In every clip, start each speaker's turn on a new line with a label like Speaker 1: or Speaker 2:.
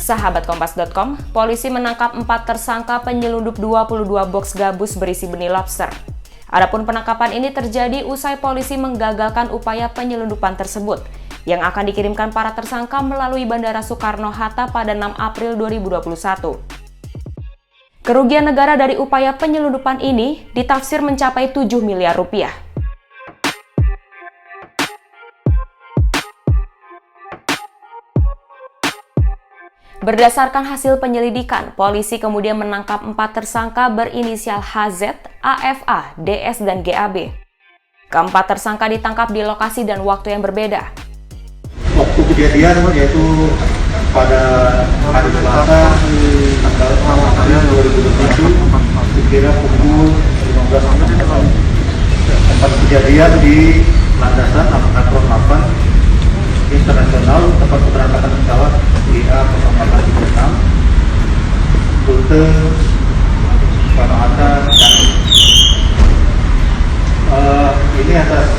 Speaker 1: Sahabat Kompas.com, polisi menangkap 4 tersangka penyelundup 22 box gabus berisi benih lobster. Adapun penangkapan ini terjadi usai polisi menggagalkan upaya penyelundupan tersebut, yang akan dikirimkan para tersangka melalui Bandara Soekarno-Hatta pada 6 April 2021. Kerugian negara dari upaya penyelundupan ini ditafsir mencapai 7 miliar rupiah. Berdasarkan hasil penyelidikan, polisi kemudian menangkap 4 tersangka berinisial HZ, AFA, DS, dan GAB. Keempat tersangka ditangkap di lokasi dan waktu yang berbeda.
Speaker 2: Waktu kejadian yaitu pada hari Selasa tanggal 6 April 2021 sekira pukul 15.00. Tempat kejadian di landasan Apron 8 internasional, tempat keberangkatan pesawat IA 0436 rute Soekarno-Hatta dan ini atas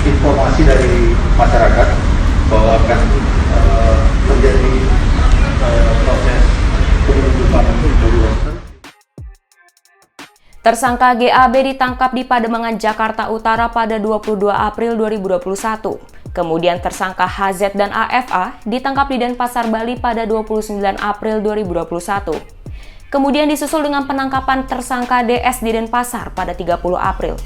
Speaker 2: informasi dari masyarakat bahwa akan terjadi proses penyelundupan benih lobster.
Speaker 1: Tersangka GAB ditangkap di Pademangan, Jakarta Utara pada 22 April 2021. Kemudian tersangka HZ dan AFA ditangkap di Denpasar, Bali pada 29 April 2021. Kemudian disusul dengan penangkapan tersangka DS di Denpasar pada 30 April.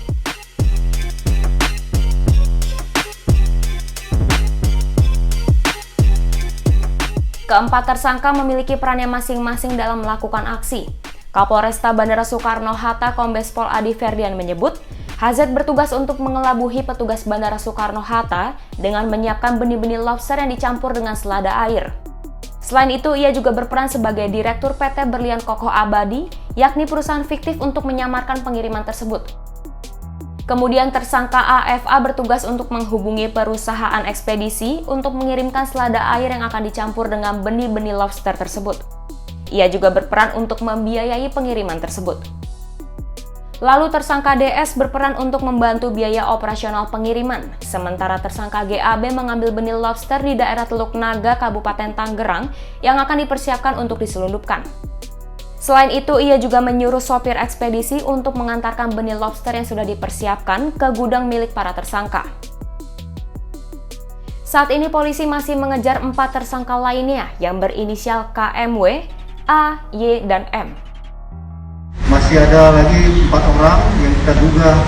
Speaker 1: Keempat tersangka memiliki perannya masing-masing dalam melakukan aksi. Kapolresta Bandara Soekarno-Hatta Kombes Pol Adi Ferdian menyebut, HZ bertugas untuk mengelabuhi petugas Bandara Soekarno-Hatta dengan menyiapkan benih-benih lobster yang dicampur dengan selada air. Selain itu, ia juga berperan sebagai Direktur PT Berlian Kokoh Abadi, yakni perusahaan fiktif untuk menyamarkan pengiriman tersebut. Kemudian tersangka AFA bertugas untuk menghubungi perusahaan ekspedisi untuk mengirimkan selada air yang akan dicampur dengan benih-benih lobster tersebut. Ia juga berperan untuk membiayai pengiriman tersebut. Lalu tersangka DS berperan untuk membantu biaya operasional pengiriman, sementara tersangka GAB mengambil benih lobster di daerah Teluk Naga, Kabupaten Tangerang yang akan dipersiapkan untuk diselundupkan. Selain itu, ia juga menyuruh sopir ekspedisi untuk mengantarkan benih lobster yang sudah dipersiapkan ke gudang milik para tersangka. Saat ini polisi masih mengejar 4 tersangka lainnya yang berinisial KMW, A, Y, dan M.
Speaker 2: Masih ada lagi 4 orang yang kita duga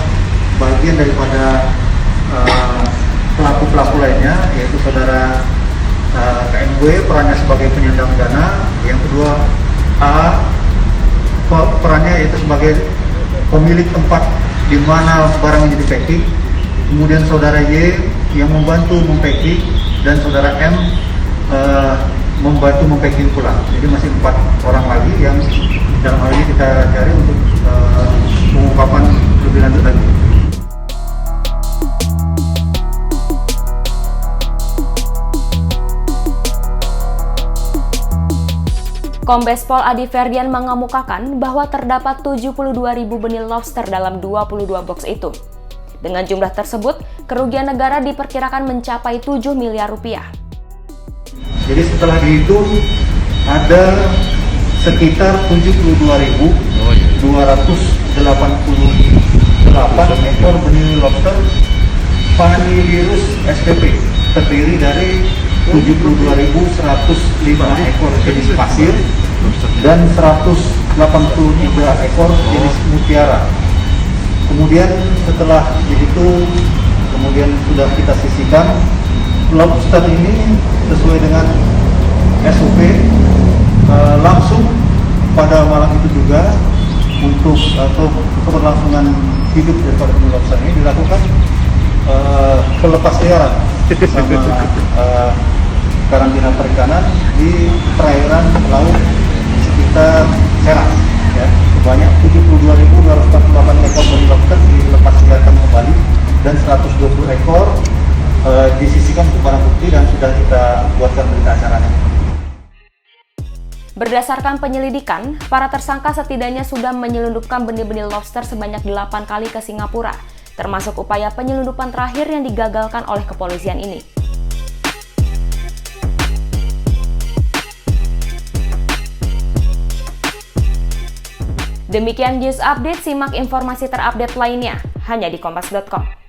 Speaker 2: bagian daripada pelaku-pelaku lainnya, yaitu saudara KMW perannya sebagai penyandang dana, yang kedua A perannya yaitu sebagai pemilik tempat di mana barang ini di-packing, kemudian saudara Y yang membantu mempacking, dan saudara M membantu mempacking pula. Jadi masih 4 orang lagi yang dalam hal ini kita cari untuk pengungkapan lebih lanjut lagi.
Speaker 1: Kombes Pol Adi Ferdian mengemukakan bahwa terdapat 72.000 benih lobster dalam 22 box itu. Dengan jumlah tersebut, kerugian negara diperkirakan mencapai 7 miliar rupiah.
Speaker 2: Jadi setelah dihitung ada sekitar 72.288 ekor benih lobster Panilirus spp, terdiri dari 72.105 ekor jenis pasir dan 183 ekor jenis mutiara. Kemudian setelah dihitung, kemudian sudah kita sisihkan, lobster ini sesuai dengan SOP langsung pada malam itu juga untuk keberlangsungan hidup daripada benih lobster ini dilakukan pelepasliaran sama karantina perikanan di perairan laut sekitar Serang. Ya, sebanyak 72.248 ekor benih lobster dilepasliarkan kembali dan 120 ekor disisihkan untuk barang bukti dan sudah kita buatkan berita acaranya.
Speaker 1: Berdasarkan penyelidikan, para tersangka setidaknya sudah menyelundupkan benih-benih lobster sebanyak 8 kali ke Singapura, termasuk upaya penyelundupan terakhir yang digagalkan oleh kepolisian ini. Demikian news update, simak informasi terupdate lainnya hanya di kompas.com.